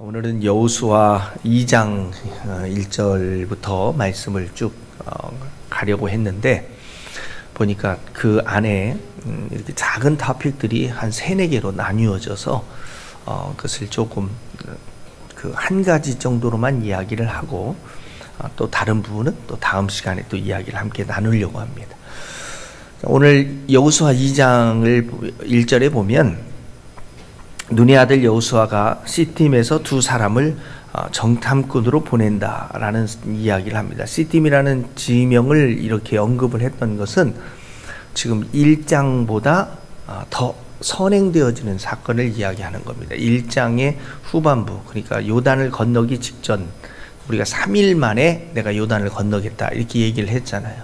오늘은 여호수아 2장 1절부터 말씀을 쭉 가려고 했는데 보니까 그 안에 이렇게 작은 토픽들이 한 3-4개로 나뉘어져서 그것을 조금 그 한 가지 정도로만 이야기를 하고 또 다른 부분은 또 다음 시간에 또 이야기를 함께 나누려고 합니다. 오늘 여호수아 2장을 1절에 보면 눈의 아들 여호수아가 시팀에서 2 사람을 정탐꾼으로 보낸다라는 이야기를 합니다. 시팀이라는 지명을 이렇게 언급을 했던 것은 지금 1장보다 더 선행되어지는 사건을 이야기하는 겁니다. 1장의 후반부, 그러니까 요단을 건너기 직전, 우리가 3일 만에 내가 요단을 건너겠다 이렇게 얘기를 했잖아요.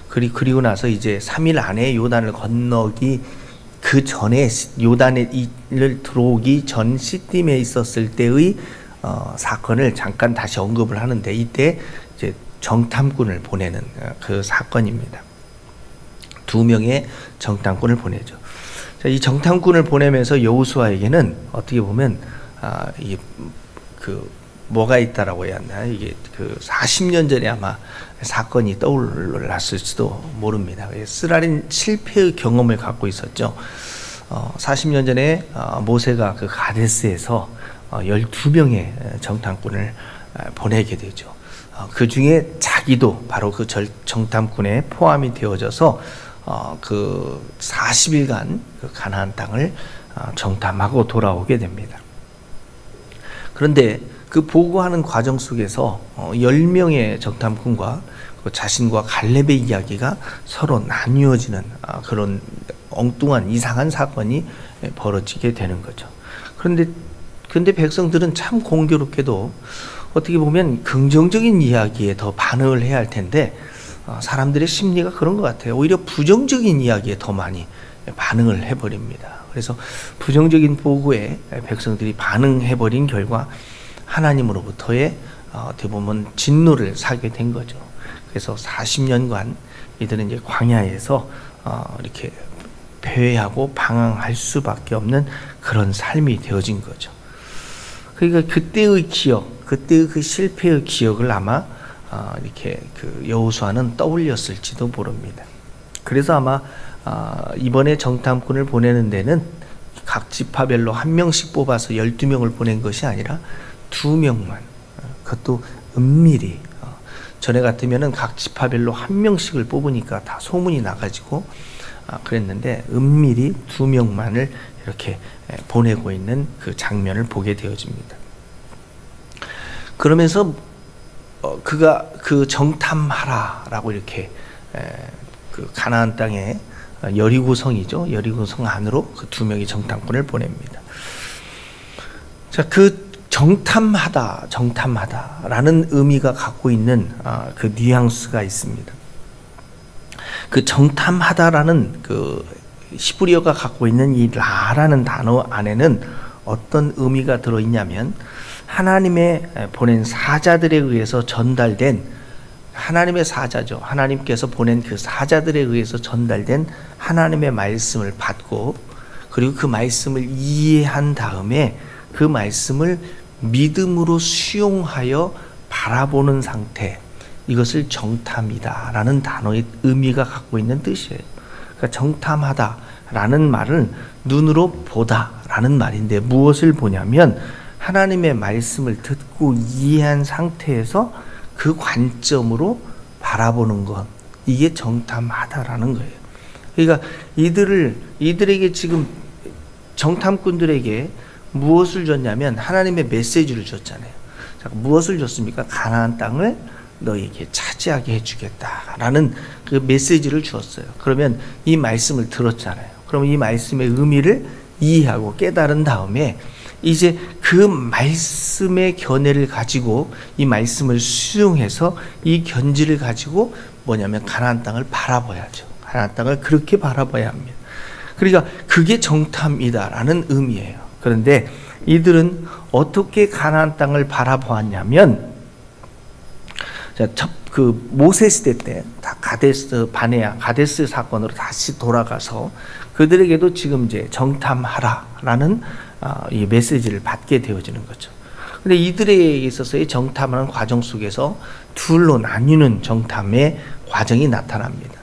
그리고 나서 이제 3일 안에 요단을 건너기 그 전에 요단을 들어오기 전 시팀에 있었을 때의 사건을 잠깐 다시 언급을 하는데, 이때 이제 정탐꾼을 보내는 그 사건입니다. 2명의 정탐꾼을 보내죠. 자, 이 정탐꾼을 보내면서 여호수아에게는 어떻게 보면 이게 그 뭐가 있다라고 해야 하나, 이게 그 40년 전에 아마 사건이 떠올랐을지도 모릅니다. 쓰라린 실패의 경험을 갖고 있었죠. 40년 전에 모세가 그 가데스에서 12명의 정탐꾼을 보내게 되죠. 그 중에 자기도 바로 그 정탐꾼에 포함이 되어져서 그 40일간 그 가나안 땅을 정탐하고 돌아오게 됩니다. 그런데 그 보고하는 과정 속에서 10명의 정탐꾼과 그 자신과 갈렙의 이야기가 서로 나뉘어지는 그런 엉뚱한 이상한 사건이 벌어지게 되는 거죠. 그런데 백성들은 참 공교롭게도 어떻게 보면 긍정적인 이야기에 더 반응을 해야 할 텐데 사람들의 심리가 그런 것 같아요. 오히려 부정적인 이야기에 더 많이 반응을 해버립니다. 그래서 부정적인 보고에 백성들이 반응해버린 결과 하나님으로부터의 어떻게 보면 진노를 사게 된 거죠. 그래서 40년간 이들은 이제 광야에서 이렇게 패회하고 방황할 수밖에 없는 그런 삶이 되어진 거죠. 그러니까 그때의 기억, 그때의 그 실패의 기억을 아마 이렇게 그 여호수아는 떠올렸을지도 모릅니다. 그래서 아마 이번에 정탐꾼을 보내는 데는 각 지파별로 1명씩 뽑아서 12명을 보낸 것이 아니라 2명만, 그것도 은밀히, 전에 같으면은 각 지파별로 1명씩을 뽑으니까 다 소문이 나가지고 그랬는데 은밀히 2명만을 이렇게 보내고 있는 그 장면을 보게 되어집니다. 그러면서 그가 그 정탐하라라고 이렇게 그 가나안 땅에 여리고성이죠. 여리고성 안으로 그 2명의 정탐꾼을 보냅니다. 자, 그 정탐하다라는 의미가 갖고 있는 그 뉘앙스가 있습니다. 그 정탐하다라는 그 히브리어가 갖고 있는 이 라라는 단어 안에는 어떤 의미가 들어있냐면, 하나님의 보낸 사자들에 의해서 전달된, 하나님의 사자죠. 하나님께서 보낸 그 사자들에 의해서 전달된 하나님의 말씀을 받고, 그리고 그 말씀을 이해한 다음에 그 말씀을 믿음으로 수용하여 바라보는 상태, 이것을 정탐이다라는 단어의 의미가 갖고 있는 뜻이에요. 그러니까 정탐하다라는 말은 눈으로 보다라는 말인데, 무엇을 보냐면 하나님의 말씀을 듣고 이해한 상태에서 그 관점으로 바라보는 것, 이게 정탐하다라는 거예요. 그러니까 이들에게 지금 정탐꾼들에게 무엇을 줬냐면 하나님의 메시지를 줬잖아요. 자, 무엇을 줬습니까? 가나안 땅을 너에게 차지하게 해주겠다라는 그 메시지를 주었어요. 그러면 이 말씀을 들었잖아요. 그러면 이 말씀의 의미를 이해하고 깨달은 다음에 이제 그 말씀의 견해를 가지고 이 말씀을 수용해서 이 견지를 가지고 뭐냐면 가나안 땅을 바라봐야죠. 가나안 땅을 그렇게 바라봐야 합니다. 그러니까 그게 정탐이다라는 의미예요. 그런데 이들은 어떻게 가나안 땅을 바라보았냐면, 그 모세 시대 때 다 가데스 바네아 가데스 사건으로 다시 돌아가서 그들에게도 지금 이제 정탐하라라는 이 메시지를 받게 되어지는 거죠. 근데 이들에게 있어서의 정탐하는 과정 속에서 둘로 나뉘는 정탐의 과정이 나타납니다.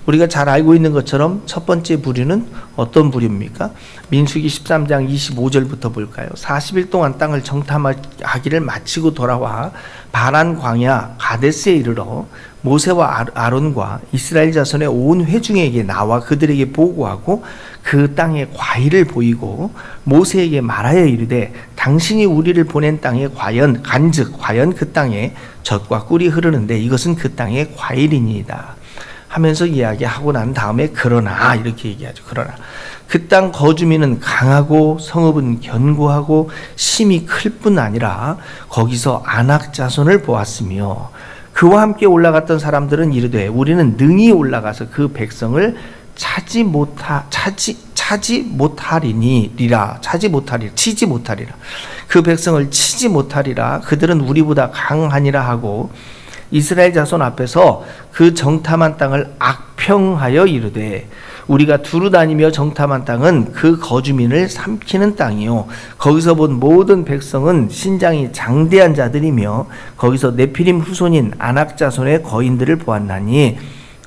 우리가 잘 알고 있는 것처럼 첫 번째 부류는 어떤 부류입니까? 민수기 13장 25절부터 볼까요? 40일 동안 땅을 정탐하기를 마치고 돌아와 바란 광야 가데스에 이르러 모세와 아론과 이스라엘 자손의 온 회중에게 나와 그들에게 보고하고 그 땅의 과일을 보이고 모세에게 말하여 이르되 당신이 우리를 보낸 땅에 간즉 과연 그 땅에 젖과 꿀이 흐르는데 이것은 그 땅의 과일이니이다 하면서 이야기하고 난 다음에 그러나 이렇게 얘기하죠. 그러나 그 땅 거주민은 강하고 성읍은 견고하고 심이 클 뿐 아니라 거기서 아낙 자손을 보았으며 그와 함께 올라갔던 사람들은 이르되 우리는 능히 올라가서 그 백성을 치지 못하리라 그 백성을 치지 못하리라 그들은 우리보다 강하니라 하고 이스라엘 자손 앞에서 그 정탐한 땅을 악평하여 이르되 우리가 두루 다니며 정탐한 땅은 그 거주민을 삼키는 땅이요 거기서 본 모든 백성은 신장이 장대한 자들이며 거기서 네피림 후손인 아낙 자손의 거인들을 보았나니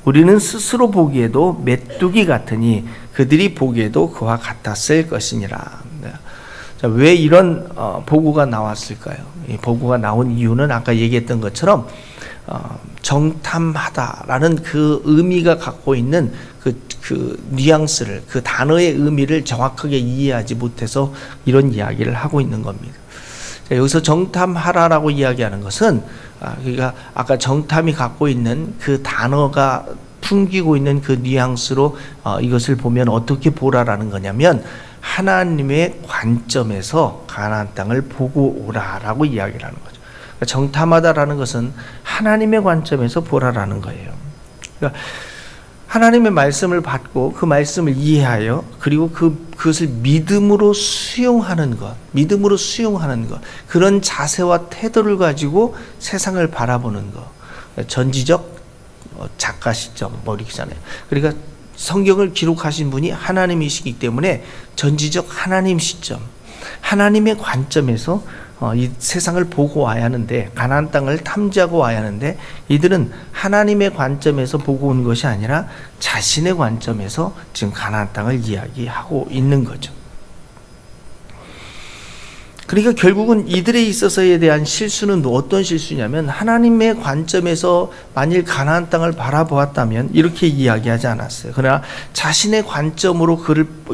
우리는 스스로 보기에도 메뚜기 같으니 그들이 보기에도 그와 같았을 것이니라. 자, 왜 이런 보고가 나왔을까요? 이 보고가 나온 이유는 아까 얘기했던 것처럼 정탐하다라는 그 의미가 갖고 있는 그 뉘앙스를 그 단어의 의미를 정확하게 이해하지 못해서 이런 이야기를 하고 있는 겁니다. 자, 여기서 정탐하라라고 이야기하는 것은 그러니까 아까 정탐이 갖고 있는 그 단어가 풍기고 있는 그 뉘앙스로 이것을 보면 어떻게 보라라는 거냐면 하나님의 관점에서 가나안 땅을 보고 오라라고 이야기를 하는 거죠. 그러니까 정탐하다라는 것은 하나님의 관점에서 보라라는 거예요. 그러니까 하나님의 말씀을 받고 그 말씀을 이해하여 그리고 그것을 믿음으로 수용하는 것, 그런 자세와 태도를 가지고 세상을 바라보는 것, 전지적 작가 시점 이렇게잖아요. 그러니까 성경을 기록하신 분이 하나님이시기 때문에 전지적 하나님 시점, 하나님의 관점에서 이 세상을 보고 와야 하는데 가나안 땅을 탐지하고 와야 하는데 이들은 하나님의 관점에서 보고 온 것이 아니라 자신의 관점에서 지금 가나안 땅을 이야기하고 있는 거죠. 그러니까 결국은 이들에 있어서에 대한 실수는 어떤 실수냐면 하나님의 관점에서 만일 가나안 땅을 바라보았다면 이렇게 이야기하지 않았어요. 그러나 자신의 관점으로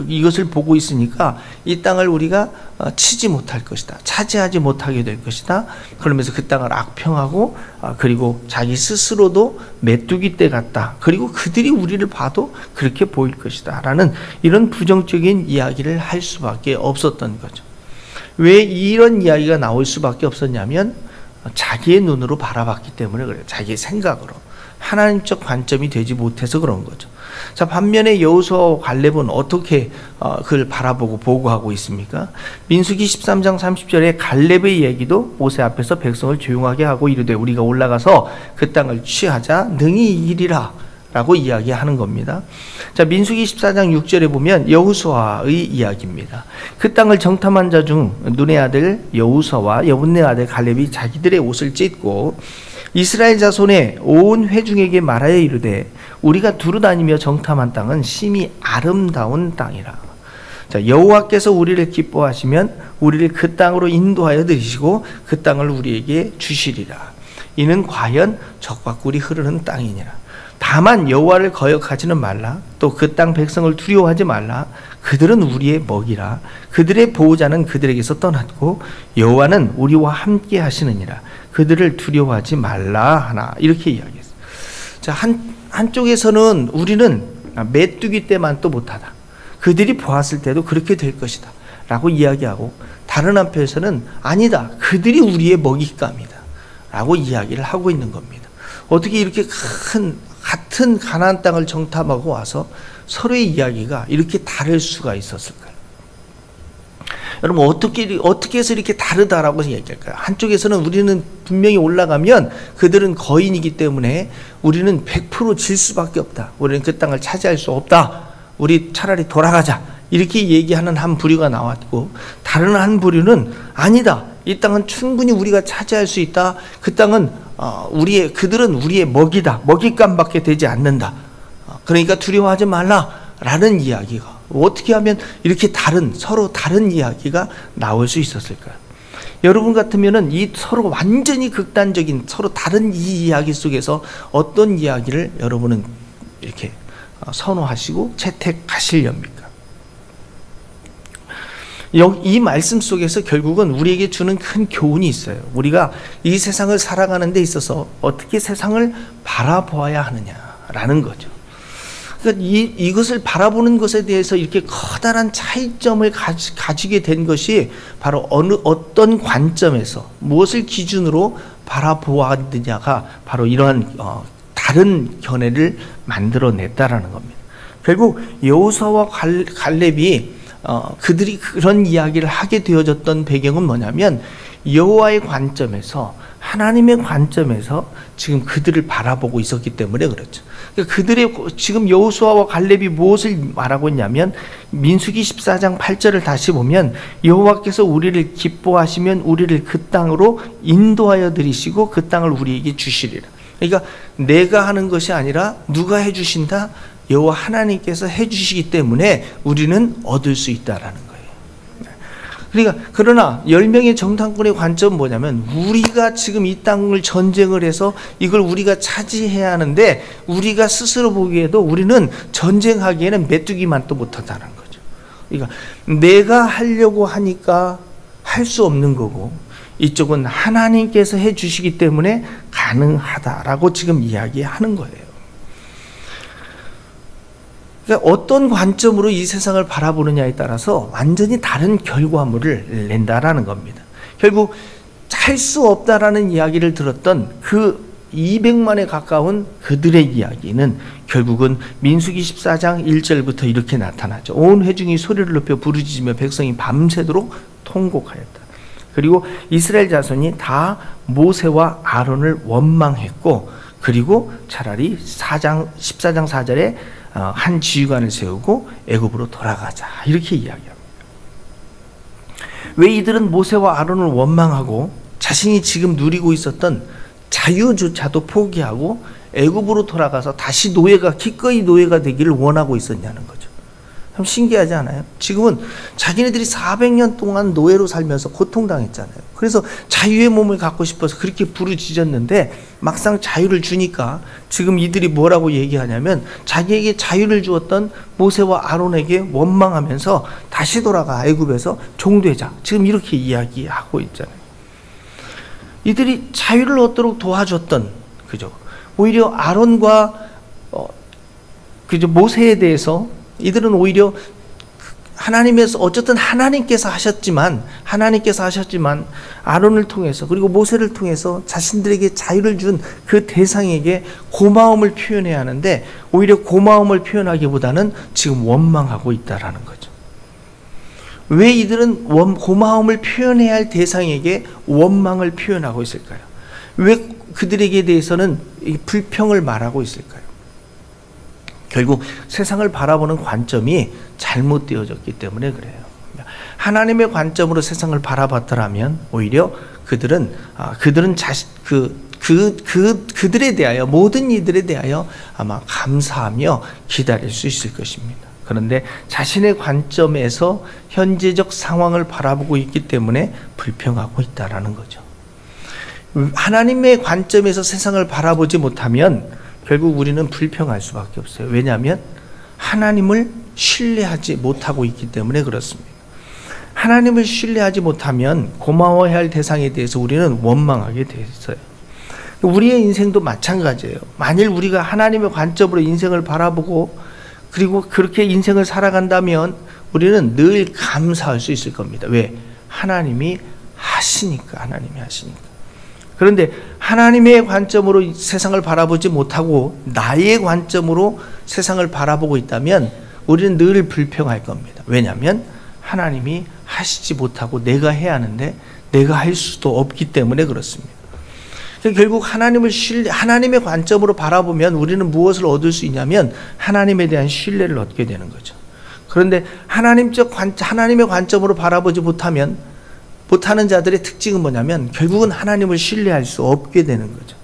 이것을 보고 있으니까 이 땅을 우리가 치지 못할 것이다. 차지하지 못하게 될 것이다. 그러면서 그 땅을 악평하고 그리고 자기 스스로도 메뚜기 떼 같다. 그리고 그들이 우리를 봐도 그렇게 보일 것이다. 라는 이런 부정적인 이야기를 할 수밖에 없었던 거죠. 왜 이런 이야기가 나올 수밖에 없었냐면 자기의 눈으로 바라봤기 때문에 그래요. 자기의 생각으로. 하나님적 관점이 되지 못해서 그런 거죠. 자, 반면에 여호수아와 갈렙은 어떻게 그걸 바라보고 보고하고 있습니까? 민수기 13장 30절에 갈렙의 얘기도 모세 앞에서 백성을 조용하게 하고 이르되 우리가 올라가서 그 땅을 취하자 능히 이기리라 라고 이야기하는 겁니다. 자, 민수기 14장 6절에 보면 여호수아의 이야기입니다. 그 땅을 정탐한 자 중 눈의 아들 여호수아와 여분네 아들 갈렙이 자기들의 옷을 찢고 이스라엘 자손의 온 회중에게 말하여 이르되 우리가 두루 다니며 정탐한 땅은 심히 아름다운 땅이라. 자, 여호와께서 우리를 기뻐하시면 우리를 그 땅으로 인도하여 들이시고 그 땅을 우리에게 주시리라. 이는 과연 젖과 꿀이 흐르는 땅이니라. 다만 여호와를 거역하지는 말라. 또 그 땅 백성을 두려워하지 말라. 그들은 우리의 먹이라. 그들의 보호자는 그들에게서 떠났고 여호와는 우리와 함께 하시느니라. 그들을 두려워하지 말라 하나. 이렇게 이야기했어요. 자, 한쪽에서는 우리는 메뚜기 떼만도 못하다. 그들이 보았을 때도 그렇게 될 것이다. 라고 이야기하고 다른 한편에서는 아니다. 그들이 우리의 먹잇감이다. 라고 이야기를 하고 있는 겁니다. 어떻게 이렇게 같은 가나안 땅을 정탐하고 와서 서로의 이야기가 이렇게 다를 수가 있었을까요? 여러분 어떻게 해서 이렇게 다르다라고 얘기할까요? 한쪽에서는 우리는 분명히 올라가면 그들은 거인이기 때문에 우리는 100% 질 수밖에 없다. 우리는 그 땅을 차지할 수 없다. 우리 차라리 돌아가자. 이렇게 얘기하는 한 부류가 나왔고, 다른 한 부류는 아니다, 이 땅은 충분히 우리가 차지할 수 있다, 그 땅은 그들은 우리의 먹이다, 먹잇감밖에 되지 않는다, 그러니까 두려워하지 말라라는 이야기가, 어떻게 하면 이렇게 서로 다른 이야기가 나올 수 있었을까요? 여러분 같으면은 이 서로 완전히 극단적인 서로 다른 이 이야기 속에서 어떤 이야기를 여러분은 이렇게 선호하시고 채택하시렵니까? 이 말씀 속에서 결국은 우리에게 주는 큰 교훈이 있어요. 우리가 이 세상을 살아가는 데 있어서 어떻게 세상을 바라보아야 하느냐라는 거죠. 그러니까 이것을 바라보는 것에 대해서 이렇게 커다란 차이점을 가지게 된 것이 바로 어떤 관점에서 무엇을 기준으로 바라보았느냐가 바로 이러한 다른 견해를 만들어냈다라는 겁니다. 결국 여호수아와 갈렙이 그들이 그런 이야기를 하게 되어졌던 배경은 뭐냐면, 여호와의 관점에서, 하나님의 관점에서 지금 그들을 바라보고 있었기 때문에 그렇죠. 그러니까 지금 여호수아와 갈렙이 무엇을 말하고 있냐면, 민수기 14장 8절을 다시 보면, 여호와께서 우리를 기뻐하시면 우리를 그 땅으로 인도하여 들이시고 그 땅을 우리에게 주시리라. 그러니까 내가 하는 것이 아니라 누가 해주신다? 여호와 하나님께서 해주시기 때문에 우리는 얻을 수 있다라는 거예요. 그러니까 그러나 10명의 정탐꾼의 관점은 뭐냐면, 우리가 지금 이 땅을 전쟁을 해서 이걸 우리가 차지해야 하는데, 우리가 스스로 보기에도 우리는 전쟁하기에는 메뚜기만 또 못한다는 거죠. 그러니까 내가 하려고 하니까 할 수 없는 거고, 이쪽은 하나님께서 해주시기 때문에 가능하다라고 지금 이야기하는 거예요. 그러니까 어떤 관점으로 이 세상을 바라보느냐에 따라서 완전히 다른 결과물을 낸다라는 겁니다. 결국 할 수 없다라는 이야기를 들었던 그 200만에 가까운 그들의 이야기는 결국은 민수기 14장 1절부터 이렇게 나타나죠. 온 회중이 소리를 높여 부르짖으며 백성이 밤새도록 통곡하였다. 그리고 이스라엘 자손이 다 모세와 아론을 원망했고, 그리고 차라리 14장 4절에 한 지휘관을 세우고 애굽으로 돌아가자, 이렇게 이야기합니다. 왜 이들은 모세와 아론을 원망하고 자신이 지금 누리고 있었던 자유조차도 포기하고 애굽으로 돌아가서 다시 기꺼이 노예가 되기를 원하고 있었냐는 거죠. 참 신기하지 않아요? 지금은 자기네들이 400년 동안 노예로 살면서 고통당했잖아요. 그래서 자유의 몸을 갖고 싶어서 그렇게 부르짖었는데, 막상 자유를 주니까 지금 이들이 뭐라고 얘기하냐면, 자기에게 자유를 주었던 모세와 아론에게 원망하면서 다시 돌아가 애굽에서 종되자, 지금 이렇게 이야기하고 있잖아요. 이들이 자유를 얻도록 도와줬던, 그죠? 오히려 아론과 모세에 대해서 이들은 오히려 어쨌든 하나님께서 하셨지만 아론을 통해서, 그리고 모세를 통해서 자신들에게 자유를 준 그 대상에게 고마움을 표현해야 하는데, 오히려 고마움을 표현하기보다는 지금 원망하고 있다라는 거죠. 왜 이들은 고마움을 표현해야 할 대상에게 원망을 표현하고 있을까요? 왜 그들에게 대해서는 불평을 말하고 있을까요? 결국 세상을 바라보는 관점이 잘못되어졌기 때문에 그래요. 하나님의 관점으로 세상을 바라봤더라면 오히려 그들은 그들에 대하여, 모든 이들에 대하여 아마 감사하며 기다릴 수 있을 것입니다. 그런데 자신의 관점에서 현재적 상황을 바라보고 있기 때문에 불평하고 있다라는 거죠. 하나님의 관점에서 세상을 바라보지 못하면 결국 우리는 불평할 수밖에 없어요. 왜냐하면 하나님을 신뢰하지 못하고 있기 때문에 그렇습니다. 하나님을 신뢰하지 못하면 고마워해야 할 대상에 대해서 우리는 원망하게 돼 있어요. 우리의 인생도 마찬가지예요. 만일 우리가 하나님의 관점으로 인생을 바라보고 그리고 그렇게 인생을 살아간다면 우리는 늘 감사할 수 있을 겁니다. 왜? 하나님이 하시니까. 그런데 하나님의 관점으로 세상을 바라보지 못하고 나의 관점으로 세상을 바라보고 있다면 우리는 늘 불평할 겁니다. 왜냐하면 하나님이 하시지 못하고 내가 해야 하는데 내가 할 수도 없기 때문에 그렇습니다. 결국 하나님의 관점으로 바라보면 우리는 무엇을 얻을 수 있냐면 하나님에 대한 신뢰를 얻게 되는 거죠. 그런데 하나님의 관점으로 바라보지 못하는 자들의 특징은 뭐냐면 결국은 하나님을 신뢰할 수 없게 되는 거죠.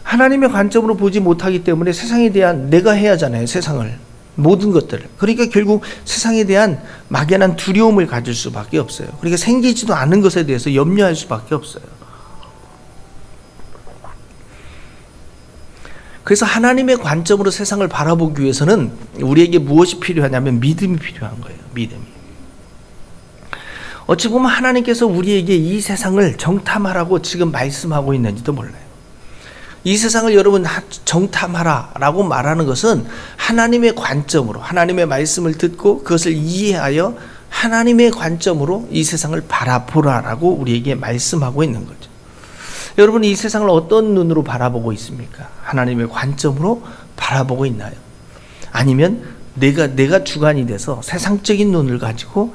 하나님의 관점으로 보지 못하기 때문에 세상에 대한 내가 해야 하잖아요. 세상을. 모든 것들을. 그러니까 결국 세상에 대한 막연한 두려움을 가질 수밖에 없어요. 그러니까 생기지도 않은 것에 대해서 염려할 수밖에 없어요. 그래서 하나님의 관점으로 세상을 바라보기 위해서는 우리에게 무엇이 필요하냐면 믿음이 필요한 거예요. 믿음이. 어찌 보면 하나님께서 우리에게 이 세상을 정탐하라고 지금 말씀하고 있는지도 몰라요. 이 세상을 여러분 정탐하라 라고 말하는 것은 하나님의 관점으로 하나님의 말씀을 듣고 그것을 이해하여 하나님의 관점으로 이 세상을 바라보라 라고 우리에게 말씀하고 있는 거죠. 여러분 이 세상을 어떤 눈으로 바라보고 있습니까? 하나님의 관점으로 바라보고 있나요? 아니면 내가 주관이 돼서 세상적인 눈을 가지고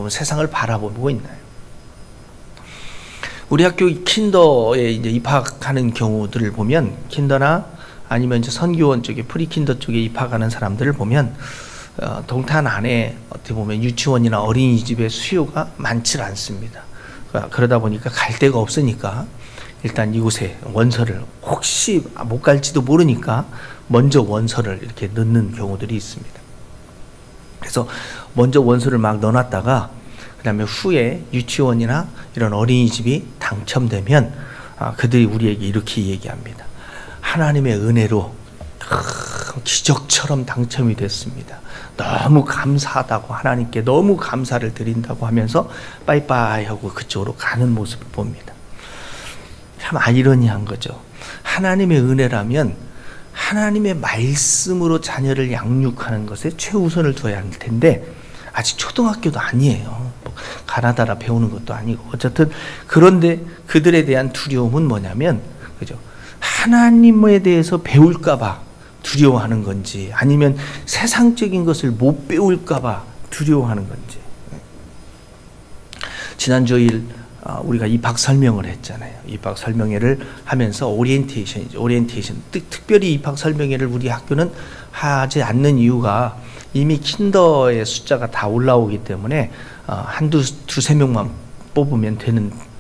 세상을 바라보고 있나요? 우리 학교 킨더에 이제 입학하는 경우들을 보면 킨더나 아니면 이제 선교원 쪽에 프리킨더 쪽에 입학하는 사람들을 보면 동탄 안에 어떻게 보면 유치원이나 어린이집의 수요가 많지 않습니다. 그러다 보니까 갈 데가 없으니까 일단 이곳에 원서를 혹시 못 갈지도 모르니까 먼저 원서를 이렇게 넣는 경우들이 있습니다. 그래서 먼저 원서를 막 넣어놨다가 그 다음에 후에 유치원이나 이런 어린이집이 당첨되면 그들이 우리에게 이렇게 얘기합니다. 하나님의 은혜로 기적처럼 당첨이 됐습니다. 너무 감사하다고 하나님께 너무 감사를 드린다고 하면서 빠이빠이 하고 그쪽으로 가는 모습을 봅니다. 참 아이러니한 거죠. 하나님의 은혜라면 하나님의 말씀으로 자녀를 양육하는 것에 최우선을 둬야 할 텐데 아직 초등학교도 아니에요. 가나다라 배우는 것도 아니고 어쨌든 그런데 그들에 대한 두려움은 뭐냐면 그죠? 하나님에 대해서 배울까봐 두려워하는 건지 아니면 세상적인 것을 못 배울까봐 두려워하는 건지. 지난주일 우리가 입학 설명을 했잖아요. 입학 설명회를 하면서 오리엔테이션이죠. 오리엔테이션. 특별히 입학 설명회를 우리 학교는 하지 않는 이유가 이미 킨더의 숫자가 다 올라오기 때문에 두세 명만 뽑으면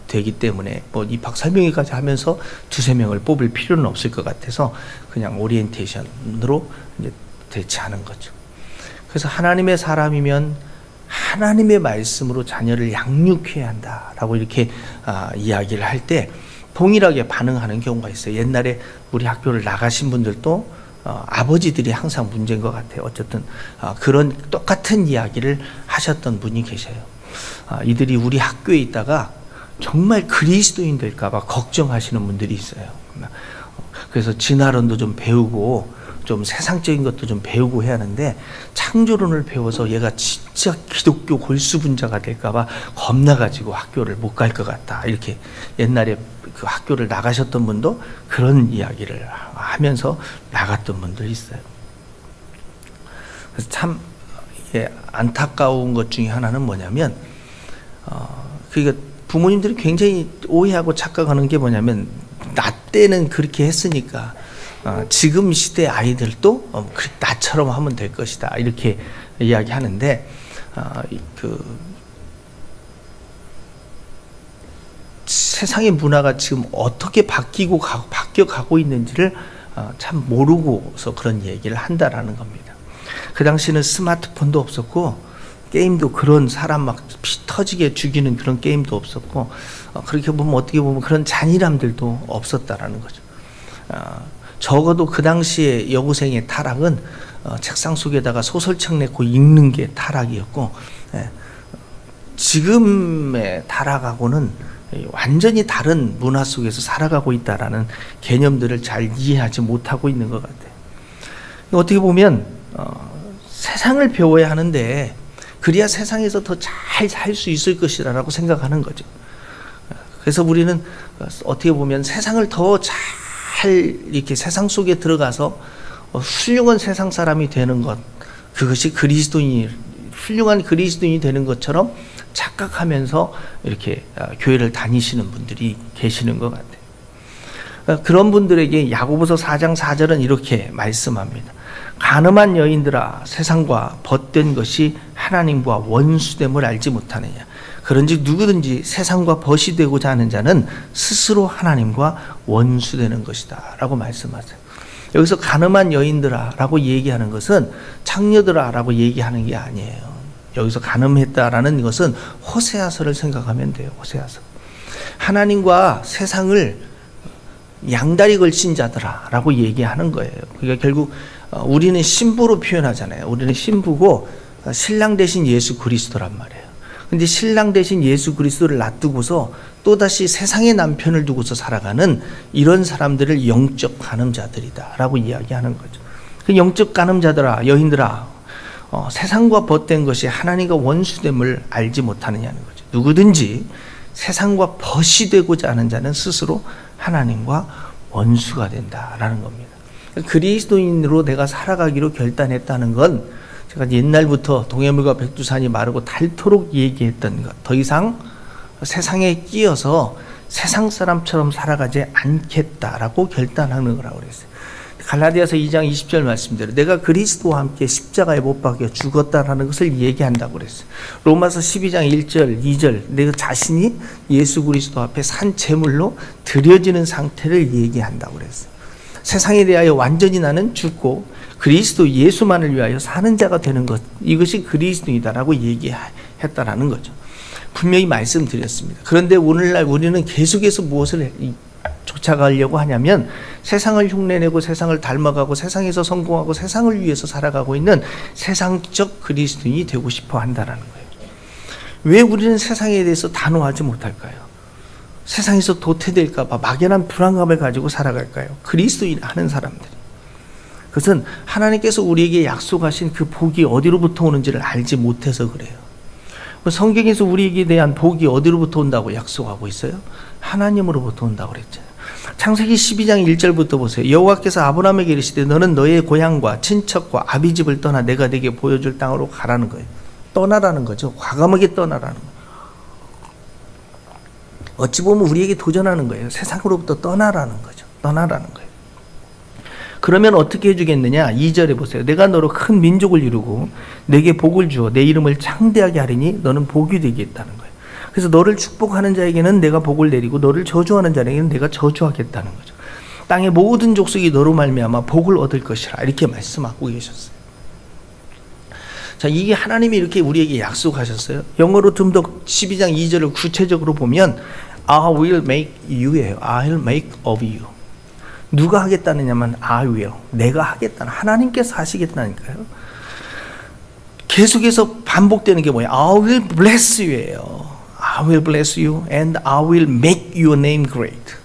되기 때문에 뭐 입학 설명회까지 하면서 두세 명을 뽑을 필요는 없을 것 같아서 그냥 오리엔테이션으로 이제 대체하는 거죠. 그래서 하나님의 사람이면 하나님의 말씀으로 자녀를 양육해야 한다라고 이렇게 이야기를 할 때 동일하게 반응하는 경우가 있어요. 옛날에 우리 학교를 나가신 분들도 아버지들이 항상 문제인 것 같아요. 어쨌든 그런 똑같은 이야기를 하셨던 분이 계셔요. 이들이 우리 학교에 있다가 정말 그리스도인 될까봐 걱정하시는 분들이 있어요. 그래서 진화론도 좀 배우고 좀 세상적인 것도 좀 배우고 해야 하는데 창조론을 배워서 얘가 진짜 기독교 골수분자가 될까봐 겁나가지고 학교를 못 갈 것 같다. 이렇게 옛날에 그 학교를 나가셨던 분도 그런 이야기를 하면서 나갔던 분들이 있어요. 그래서 참 이게 안타까운 것 중에 하나는 뭐냐면 그러니까 부모님들이 굉장히 오해하고 착각하는 게 뭐냐면 나 때는 그렇게 했으니까 지금 시대 아이들도 나처럼 하면 될 것이다 이렇게 이야기하는데 세상의 문화가 지금 어떻게 바뀌어가고 있는지를 참 모르고서 그런 얘기를 한다라는 겁니다. 그 당시는 스마트폰도 없었고 게임도 그런 사람 막 피 터지게 죽이는 그런 게임도 없었고 그렇게 보면 어떻게 보면 그런 잔인함들도 없었다라는 거죠. 적어도 그 당시에 여고생의 타락은 책상 속에다가 소설책 내고 읽는 게 타락이었고 지금의 타락하고는 완전히 다른 문화 속에서 살아가고 있다라는 개념들을 잘 이해하지 못하고 있는 것 같아요. 어떻게 보면 세상을 배워야 하는데 그래야 세상에서 더 잘 살 수 있을 것이라고 생각하는 거죠. 그래서 우리는 어떻게 보면 세상을 더 잘 이렇게 세상 속에 들어가서 훌륭한 세상 사람이 되는 것, 그것이 훌륭한 그리스도인이 되는 것처럼 착각하면서 이렇게 교회를 다니시는 분들이 계시는 것 같아요. 그런 분들에게 야고보서 4장 4절은 이렇게 말씀합니다. 가늠한 여인들아 세상과 벗된 것이 하나님과 원수됨을 알지 못하느냐. 그런즉 누구든지 세상과 벗이 되고자 하는 자는 스스로 하나님과 원수되는 것이다 라고 말씀하세요. 여기서 가늠한 여인들아 라고 얘기하는 것은 창녀들아 라고 얘기하는 게 아니에요. 여기서 가늠했다라는 것은 호세아서를 생각하면 돼요. 호세아서. 하나님과 세상을 양다리 걸친 자들아 라고 얘기하는 거예요. 그러니까 결국 우리는 신부로 표현하잖아요. 우리는 신부고 신랑 대신 예수 그리스도란 말이에요. 근데 신랑 대신 예수 그리스도를 놔두고서 또다시 세상의 남편을 두고서 살아가는 이런 사람들을 영적 간음자들이다 라고 이야기하는 거죠. 그 영적 간음자들아 여인들아 세상과 벗된 것이 하나님과 원수됨을 알지 못하느냐는 거죠. 누구든지 세상과 벗이 되고자 하는 자는 스스로 하나님과 원수가 된다라는 겁니다. 그리스도인으로 내가 살아가기로 결단했다는 건 제가 옛날부터 동해물과 백두산이 마르고 닳도록 얘기했던 것, 더 이상 세상에 끼어서 세상 사람처럼 살아가지 않겠다라고 결단하는 거라고 그랬어요. 갈라디아서 2장 20절 말씀대로 내가 그리스도와 함께 십자가에 못 박혀 죽었다라는 것을 얘기한다고 그랬어요. 로마서 12장 1절 2절 내가 자신이 예수 그리스도 앞에 산 제물로 드려지는 상태를 얘기한다고 그랬어요. 세상에 대하여 완전히 나는 죽고 그리스도 예수만을 위하여 사는 자가 되는 것, 이것이 그리스도이다라고 얘기했다라는 거죠. 분명히 말씀드렸습니다. 그런데 오늘날 우리는 계속해서 무엇을 쫓아가려고 하냐면 세상을 흉내내고 세상을 닮아가고 세상에서 성공하고 세상을 위해서 살아가고 있는 세상적 그리스도인이 되고 싶어 한다라는 거예요. 왜 우리는 세상에 대해서 단호하지 못할까요? 세상에서 도태될까 봐 막연한 불안감을 가지고 살아갈까요? 그리스도인 하는 사람들이. 그것은 하나님께서 우리에게 약속하신 그 복이 어디로부터 오는지를 알지 못해서 그래요. 성경에서 우리에게 대한 복이 어디로부터 온다고 약속하고 있어요? 하나님으로부터 온다고 그랬죠. 창세기 12장 1절부터 보세요. 여호와께서 아브라함에게 이르시되 너는 너의 고향과 친척과 아비집을 떠나 내가 네게 보여줄 땅으로 가라는 거예요. 떠나라는 거죠. 과감하게 떠나라는 거예요. 어찌 보면 우리에게 도전하는 거예요. 세상으로부터 떠나라는 거죠. 떠나라는 거예요. 그러면 어떻게 해주겠느냐? 2절에 보세요. 내가 너로 큰 민족을 이루고 내게 복을 주어 내 이름을 창대하게 하리니 너는 복이 되겠다는 거예요. 그래서 너를 축복하는 자에게는 내가 복을 내리고 너를 저주하는 자에게는 내가 저주하겠다는 거죠. 땅의 모든 족속이 너로 말미암아 복을 얻을 것이라 이렇게 말씀하고 계셨어요. 자, 이게 하나님이 이렇게 우리에게 약속하셨어요. 영어로 좀 더 12장 2절을 구체적으로 보면 I will make you예요. I will make of you. 누가 하겠다느냐면 I will. 내가 하겠다는 하나님께서 하시겠다니까요. 계속해서 반복되는 게 뭐예요? I will bless you예요. I will bless you and I will make your name great.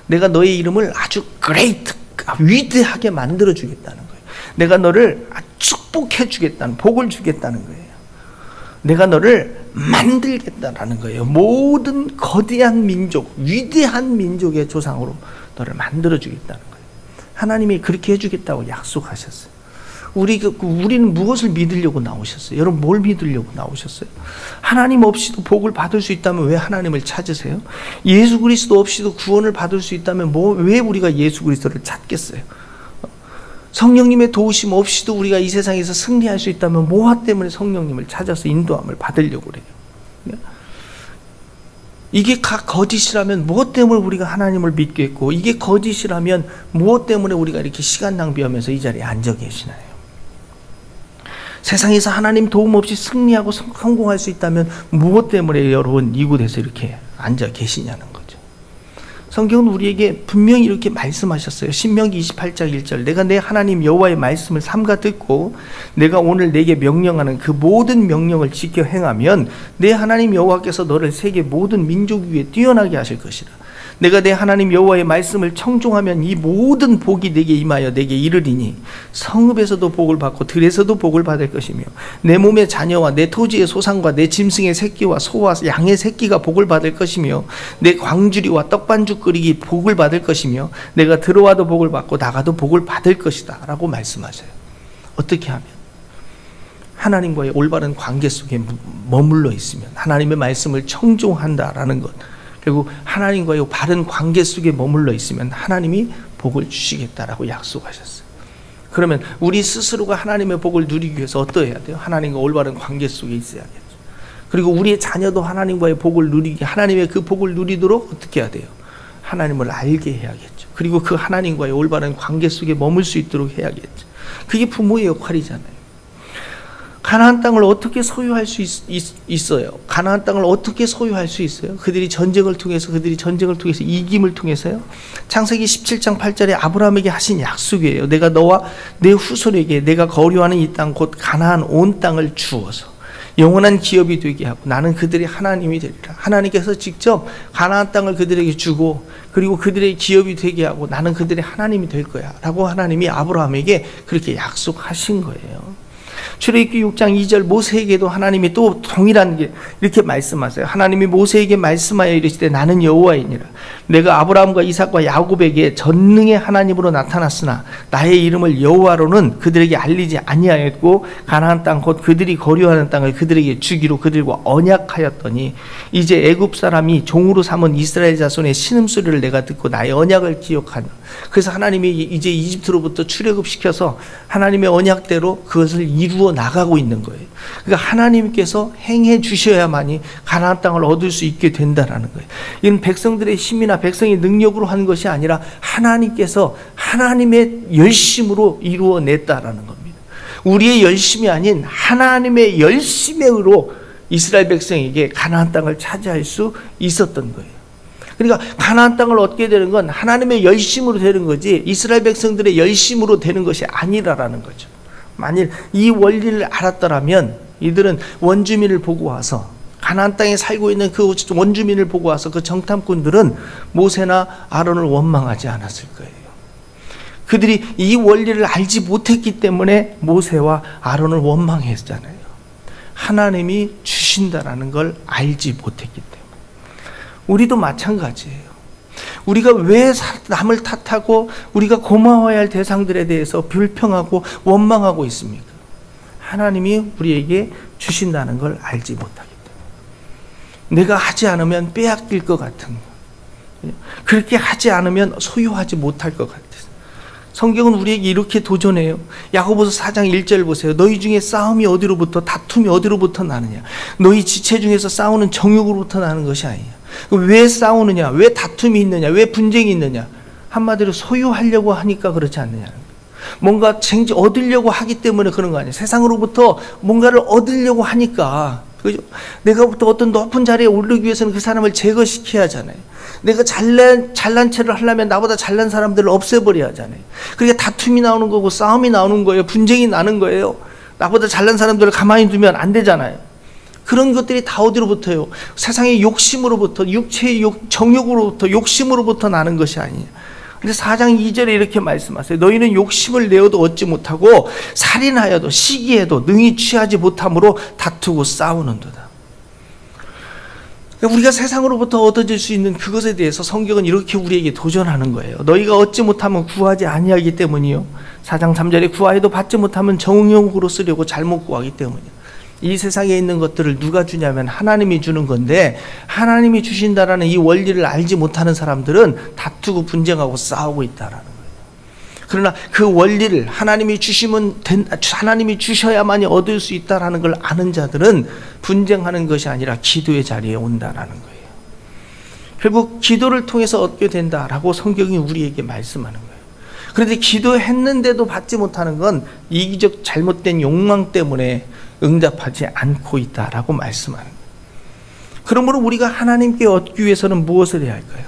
내가 너의 이름을 아주 great, 위대하게 만들어 주겠다는 거예요. 내가 너를 축복해 주겠다는, 복을 주겠다는 거예요. 내가 너를 만들겠다라는 거예요. 모든 거대한 민족, 위대한 민족의 조상으로 너를 만들어 주겠다는 거예요. 하나님이 그렇게 해주겠다고 약속하셨어요. 우리는 무엇을 믿으려고 나오셨어요? 여러분 뭘 믿으려고 나오셨어요? 하나님 없이도 복을 받을 수 있다면 왜 하나님을 찾으세요? 예수 그리스도 없이도 구원을 받을 수 있다면 왜 우리가 예수 그리스도를 찾겠어요? 성령님의 도우심 없이도 우리가 이 세상에서 승리할 수 있다면 뭐하 때문에 성령님을 찾아서 인도함을 받으려고 그래요? 이게 거짓이라면 무엇 때문에 우리가 하나님을 믿겠고, 이게 거짓이라면 무엇 때문에 우리가 이렇게 시간 낭비하면서 이 자리에 앉아 계시나요? 세상에서 하나님 도움 없이 승리하고 성공할 수 있다면 무엇 때문에 여러분 이곳에서 이렇게 앉아 계시냐는 거죠. 성경은 우리에게 분명히 이렇게 말씀하셨어요. 신명기 28장 1절 내가 내 하나님 여호와의 말씀을 삼가 듣고 내가 오늘 내게 명령하는 그 모든 명령을 지켜 행하면 내 하나님 여호와께서 너를 세계 모든 민족 위에 뛰어나게 하실 것이라. 내가 내 하나님 여호와의 말씀을 청종하면 이 모든 복이 내게 임하여 내게 이르리니 성읍에서도 복을 받고 들에서도 복을 받을 것이며 내 몸의 자녀와 내 토지의 소산과 내 짐승의 새끼와 소와 양의 새끼가 복을 받을 것이며 내 광주리와 떡반죽 끓이기 복을 받을 것이며 내가 들어와도 복을 받고 나가도 복을 받을 것이다 라고 말씀하셔요. 어떻게 하면? 하나님과의 올바른 관계 속에 머물러 있으면, 하나님의 말씀을 청종한다라는 것, 결국 하나님과의 바른 관계 속에 머물러 있으면 하나님이 복을 주시겠다라고 약속하셨어요. 그러면 우리 스스로가 하나님의 복을 누리기 위해서 어떠해야 돼요? 하나님과 올바른 관계 속에 있어야겠죠. 그리고 우리의 자녀도 하나님과의 복을 누리게, 하나님의 그 복을 누리도록 어떻게 해야 돼요? 하나님을 알게 해야겠죠. 그리고 그 하나님과의 올바른 관계 속에 머물 수 있도록 해야겠죠. 그게 부모의 역할이잖아요. 가나안 땅을 어떻게 소유할 수 있어요? 가나안 땅을 어떻게 소유할 수 있어요? 그들이 전쟁을 통해서 이김을 통해서요. 창세기 17장 8절에 아브라함에게 하신 약속이에요. 내가 너와 내 후손에게 내가 거류하는 이 땅 곧 가나안 온 땅을 주어서 영원한 기업이 되게 하고 나는 그들의 하나님이 되리라. 하나님께서 직접 가나안 땅을 그들에게 주고 그리고 그들의 기업이 되게 하고 나는 그들의 하나님이 될 거야 라고 하나님이 아브라함에게 그렇게 약속하신 거예요. 출애굽기 6장 2절 모세에게도 하나님이 또 동일한 게 이렇게 말씀하세요. 하나님이 모세에게 말씀하여 이르시되 나는 여호와이니라. 내가 아브라함과 이삭과 야곱에게 전능의 하나님으로 나타났으나 나의 이름을 여호와로는 그들에게 알리지 아니하였고 가나안 땅 곧 그들이 거류하는 땅을 그들에게 주기로 그들과 언약하였더니 이제 애굽 사람이 종으로 삼은 이스라엘 자손의 신음소리를 내가 듣고 나의 언약을 기억하노. 그래서 하나님이 이제 이집트로부터 출애굽시켜서 하나님의 언약대로 그것을 이루어 나가고 있는 거예요. 그러니까 하나님께서 행해 주셔야만이 가나안 땅을 얻을 수 있게 된다라는 거예요. 이건 백성들의 힘이나 백성의 능력으로 하는 것이 아니라 하나님께서 하나님의 열심으로 이루어냈다라는 겁니다. 우리의 열심이 아닌 하나님의 열심으로 이스라엘 백성에게 가나안 땅을 차지할 수 있었던 거예요. 그러니까 가나안 땅을 얻게 되는 건 하나님의 열심으로 되는 거지 이스라엘 백성들의 열심으로 되는 것이 아니라라는 거죠. 만일 이 원리를 알았더라면 이들은 원주민을 보고 와서 가나안 땅에 살고 있는 그 원주민을 보고 와서 그 정탐꾼들은 모세나 아론을 원망하지 않았을 거예요. 그들이 이 원리를 알지 못했기 때문에 모세와 아론을 원망했잖아요. 하나님이 주신다라는 걸 알지 못했기 때문에. 우리도 마찬가지예요. 우리가 왜 남을 탓하고 우리가 고마워야 할 대상들에 대해서 불평하고 원망하고 있습니까? 하나님이 우리에게 주신다는 걸 알지 못하기 때문에. 내가 하지 않으면 빼앗길 것 같은 거. 그렇게 하지 않으면 소유하지 못할 것 같아요. 성경은 우리에게 이렇게 도전해요. 야고보서 4장 1절 보세요. 너희 중에 싸움이 어디로부터 다툼이 어디로부터 나느냐. 너희 지체 중에서 싸우는 정욕으로부터 나는 것이 아니냐. 왜 싸우느냐, 왜 다툼이 있느냐, 왜 분쟁이 있느냐. 한마디로 소유하려고 하니까 그렇지 않느냐. 뭔가 얻으려고 하기 때문에 그런 거 아니에요. 세상으로부터 뭔가를 얻으려고 하니까. 그죠? 내가 어떤 높은 자리에 오르기 위해서는 그 사람을 제거시켜야 하잖아요. 내가 잘난 체를 하려면 나보다 잘난 사람들을 없애버려야 하잖아요. 그러니까 다툼이 나오는 거고 싸움이 나오는 거예요. 분쟁이 나는 거예요. 나보다 잘난 사람들을 가만히 두면 안 되잖아요. 그런 것들이 다 어디로부터요? 세상의 욕심으로부터, 육체의 정욕으로부터, 욕심으로부터 나는 것이 아니냐. 근데 4장 2절에 이렇게 말씀하세요. 너희는 욕심을 내어도 얻지 못하고 살인하여도 시기해도 능히 취하지 못함으로 다투고 싸우는도다. 우리가 세상으로부터 얻어질 수 있는 그것에 대해서 성경은 이렇게 우리에게 도전하는 거예요. 너희가 얻지 못하면 구하지 아니하기 때문이요. 4장 3절에 구하여도 받지 못하면 정욕으로 쓰려고 잘못 구하기 때문이요. 이 세상에 있는 것들을 누가 주냐면 하나님이 주는 건데 하나님이 주신다라는 이 원리를 알지 못하는 사람들은 다투고 분쟁하고 싸우고 있다라는 거예요. 그러나 그 원리를 하나님이 주셔야만이 얻을 수 있다라는 걸 아는 자들은 분쟁하는 것이 아니라 기도의 자리에 온다라는 거예요. 결국 기도를 통해서 얻게 된다라고 성경이 우리에게 말씀하는 거예요. 그런데 기도했는데도 받지 못하는 건 이기적 잘못된 욕망 때문에 응답하지 않고 있다라고 말씀하는 거예요. 그러므로 우리가 하나님께 얻기 위해서는 무엇을 해야 할까요?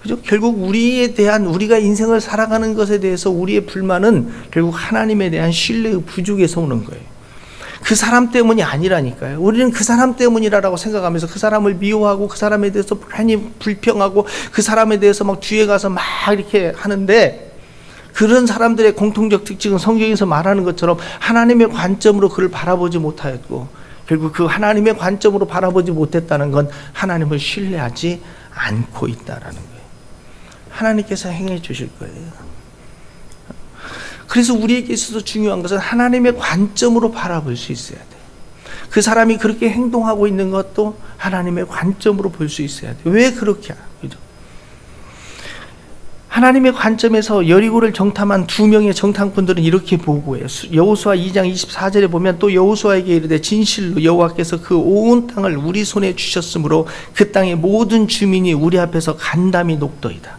그죠? 결국 우리가 인생을 살아가는 것에 대해서 우리의 불만은 결국 하나님에 대한 신뢰의 부족에서 오는 거예요. 그 사람 때문이 아니라니까요. 우리는 그 사람 때문이라고 생각하면서 그 사람을 미워하고 그 사람에 대해서 괜히 불평하고 그 사람에 대해서 막 뒤에 가서 막 이렇게 하는데 그런 사람들의 공통적 특징은 성경에서 말하는 것처럼 하나님의 관점으로 그를 바라보지 못하였고 결국 그 하나님의 관점으로 바라보지 못했다는 건 하나님을 신뢰하지 않고 있다라는 거예요. 하나님께서 행해 주실 거예요. 그래서 우리에게 있어서 중요한 것은 하나님의 관점으로 바라볼 수 있어야 돼요. 그 사람이 그렇게 행동하고 있는 것도 하나님의 관점으로 볼 수 있어야 돼요. 왜 그렇게? 그죠? 하나님의 관점에서 여리고를 정탐한 두 명의 정탐꾼들은 이렇게 보고해요. 여호수아 2장 24절에 보면 또 여호수아에게 이르되 진실로 여호와께서 그 온 땅을 우리 손에 주셨으므로 그 땅의 모든 주민이 우리 앞에서 간담이 녹더이다.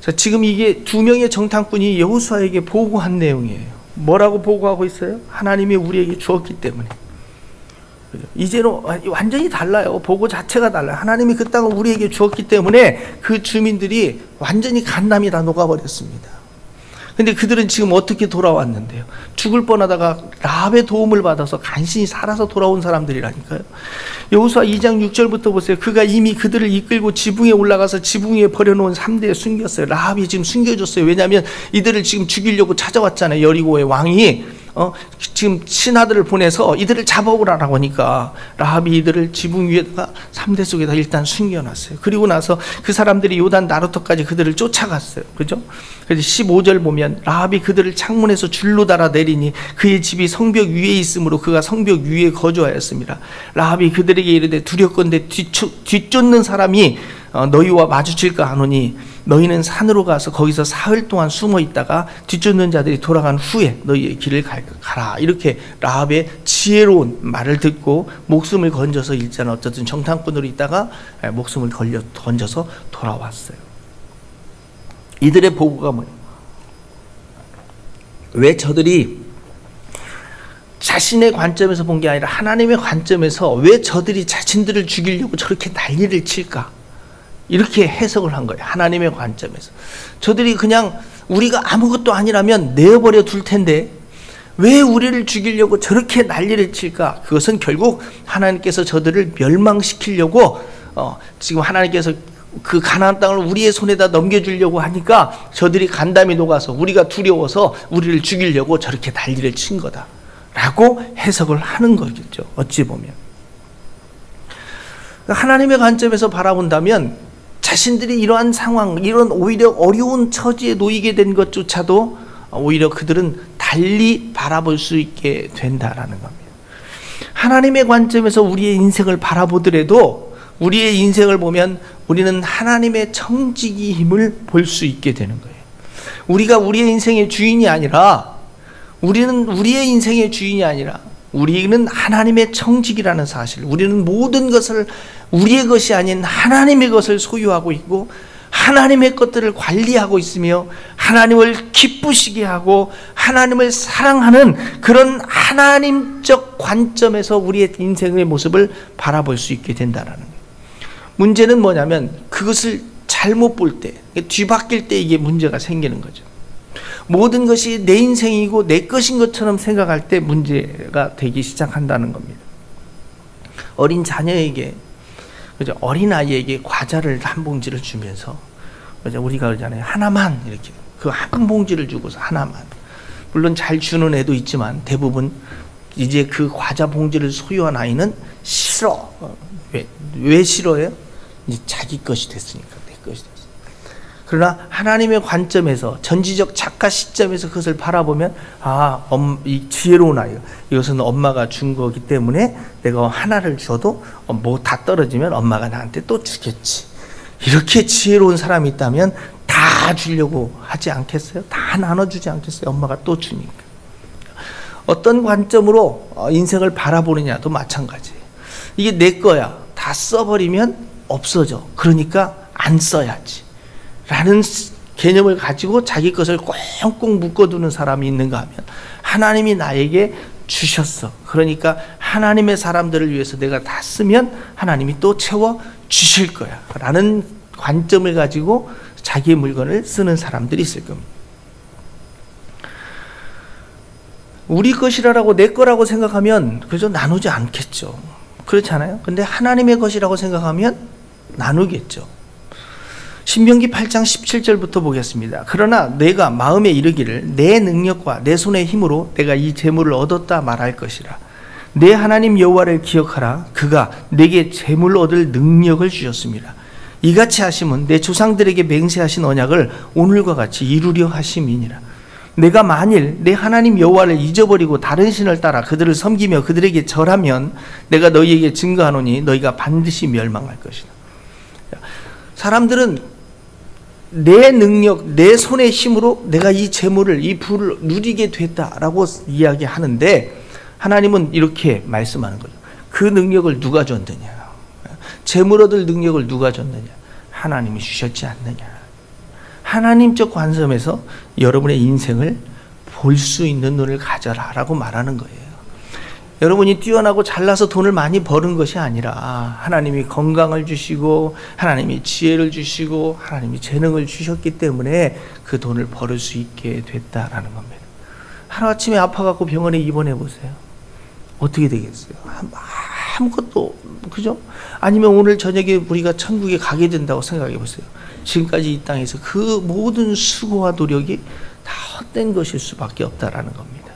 자, 지금 이게 두 명의 정탐꾼이 여호수아에게 보고한 내용이에요. 뭐라고 보고하고 있어요? 하나님이 우리에게 주었기 때문에. 이제는 완전히 달라요. 보고 자체가 달라요. 하나님이 그 땅을 우리에게 주었기 때문에 그 주민들이 완전히 간담이 다 녹아버렸습니다. 근데 그들은 지금 어떻게 돌아왔는데요? 죽을 뻔하다가 라합의 도움을 받아서 간신히 살아서 돌아온 사람들이라니까요. 여호수아 2장 6절부터 보세요. 그가 이미 그들을 이끌고 지붕에 올라가서 지붕 위에 버려놓은 3대에 숨겼어요. 라합이 지금 숨겨줬어요. 왜냐하면 이들을 지금 죽이려고 찾아왔잖아요. 여리고의 왕이 지금 신하들을 보내서 이들을 잡아오라라고 하니까 라합이 이들을 지붕 위에다가 3대 속에다 일단 숨겨놨어요. 그리고 나서 그 사람들이 요단 나루터까지 그들을 쫓아갔어요. 그죠? 그래서 15절 보면 라합이 그들을 창문에서 줄로 달아 내리니 그의 집이 성벽 위에 있으므로 그가 성벽 위에 거주하였습니다. 라합이 그들에게 이르되 두렵건대 뒤쫓는 사람이 너희와 마주칠까 하노니 너희는 산으로 가서 거기서 사흘 동안 숨어 있다가 뒤쫓는 자들이 돌아간 후에 너희의 길을 가라. 이렇게 라합의 지혜로운 말을 듣고 목숨을 건져서 일단 어쨌든 정탐꾼으로 있다가 목숨을 건져서 돌아왔어요. 이들의 보고가 뭐예요? 왜 저들이 자신의 관점에서 본 게 아니라 하나님의 관점에서 왜 저들이 자신들을 죽이려고 저렇게 난리를 칠까? 이렇게 해석을 한 거예요. 하나님의 관점에서. 저들이 그냥 우리가 아무것도 아니라면 내어버려 둘 텐데 왜 우리를 죽이려고 저렇게 난리를 칠까? 그것은 결국 하나님께서 저들을 멸망시키려고 지금 하나님께서 그 가나안 땅을 우리의 손에다 넘겨주려고 하니까 저들이 간담이 녹아서 우리가 두려워서 우리를 죽이려고 저렇게 난리를 친 거다 라고 해석을 하는 거겠죠. 어찌 보면 하나님의 관점에서 바라본다면 자신들이 이러한 상황, 이런 오히려 어려운 처지에 놓이게 된 것조차도 오히려 그들은 달리 바라볼 수 있게 된다라는 겁니다. 하나님의 관점에서 우리의 인생을 바라보더라도 우리의 인생을 보면 우리는 하나님의 청지기임을 볼 수 있게 되는 거예요. 우리가 우리의 인생의 주인이 아니라 우리는 우리의 인생의 주인이 아니라 우리는 하나님의 청지기라는 사실, 우리는 모든 것을 우리의 것이 아닌 하나님의 것을 소유하고 있고 하나님의 것들을 관리하고 있으며 하나님을 기쁘시게 하고 하나님을 사랑하는 그런 하나님적 관점에서 우리의 인생의 모습을 바라볼 수 있게 된다는 거예요. 문제는 뭐냐면 그것을 잘못 볼 때, 뒤바뀔 때 이게 문제가 생기는 거죠. 모든 것이 내 인생이고 내 것인 것처럼 생각할 때 문제가 되기 시작한다는 겁니다. 어린 자녀에게, 그죠? 어린 아이에게 과자를 한 봉지를 주면서, 그죠? 우리가 그러잖아요. 하나만 이렇게 그 한 봉지를 주고서 하나만. 물론 잘 주는 애도 있지만 대부분 이제 그 과자 봉지를 소유한 아이는 싫어. 왜 싫어해요? 이제 자기 것이 됐으니까, 내 것이 됐으니까. 그러나 하나님의 관점에서 전지적 작가 시점에서 그것을 바라보면 이 지혜로운 아이가 이것은 엄마가 준 거기 때문에 내가 하나를 줘도 뭐 다 떨어지면 엄마가 나한테 또 주겠지. 이렇게 지혜로운 사람이 있다면 다 주려고 하지 않겠어요? 다 나눠주지 않겠어요? 엄마가 또 주니까. 어떤 관점으로 인생을 바라보느냐도 마찬가지예요. 이게 내 거야. 다 써버리면 없어져. 그러니까 안 써야지 라는 개념을 가지고 자기 것을 꽁꽁 묶어두는 사람이 있는가 하면 하나님이 나에게 주셨어. 그러니까 하나님의 사람들을 위해서 내가 다 쓰면 하나님이 또 채워 주실 거야 라는 관점을 가지고 자기의 물건을 쓰는 사람들이 있을 겁니다. 우리 것이라고 내 거라고 생각하면 그저 나누지 않겠죠. 그렇잖아요. 근데 하나님의 것이라고 생각하면 나누겠죠. 신명기 8장 17절부터 보겠습니다. 그러나 내가 마음에 이르기를 내 능력과 내 손의 힘으로 내가 이 재물을 얻었다 말할 것이라. 내 하나님 여호와를 기억하라. 그가 내게 재물을 얻을 능력을 주셨습니다. 이같이 하심은 내 조상들에게 맹세하신 언약을 오늘과 같이 이루려 하심이니라. 내가 만일 내 하나님 여호와를 잊어버리고 다른 신을 따라 그들을 섬기며 그들에게 절하면 내가 너희에게 증거하노니 너희가 반드시 멸망할 것이다. 사람들은 내 능력, 내 손의 힘으로 내가 이 재물을, 이 부를 누리게 됐다라고 이야기하는데, 하나님은 이렇게 말씀하는 거죠. 그 능력을 누가 줬느냐? 재물 얻을 능력을 누가 줬느냐? 하나님이 주셨지 않느냐? 하나님적 관점에서 여러분의 인생을 볼 수 있는 눈을 가져라라고 말하는 거예요. 여러분이 뛰어나고 잘나서 돈을 많이 버는 것이 아니라 하나님이 건강을 주시고 하나님이 지혜를 주시고 하나님이 재능을 주셨기 때문에 그 돈을 벌을 수 있게 됐다라는 겁니다. 하루아침에 아파갖고 병원에 입원해 보세요. 어떻게 되겠어요? 아무것도, 그죠? 아니면 오늘 저녁에 우리가 천국에 가게 된다고 생각해 보세요. 지금까지 이 땅에서 그 모든 수고와 노력이 다 헛된 것일 수밖에 없다라는 겁니다.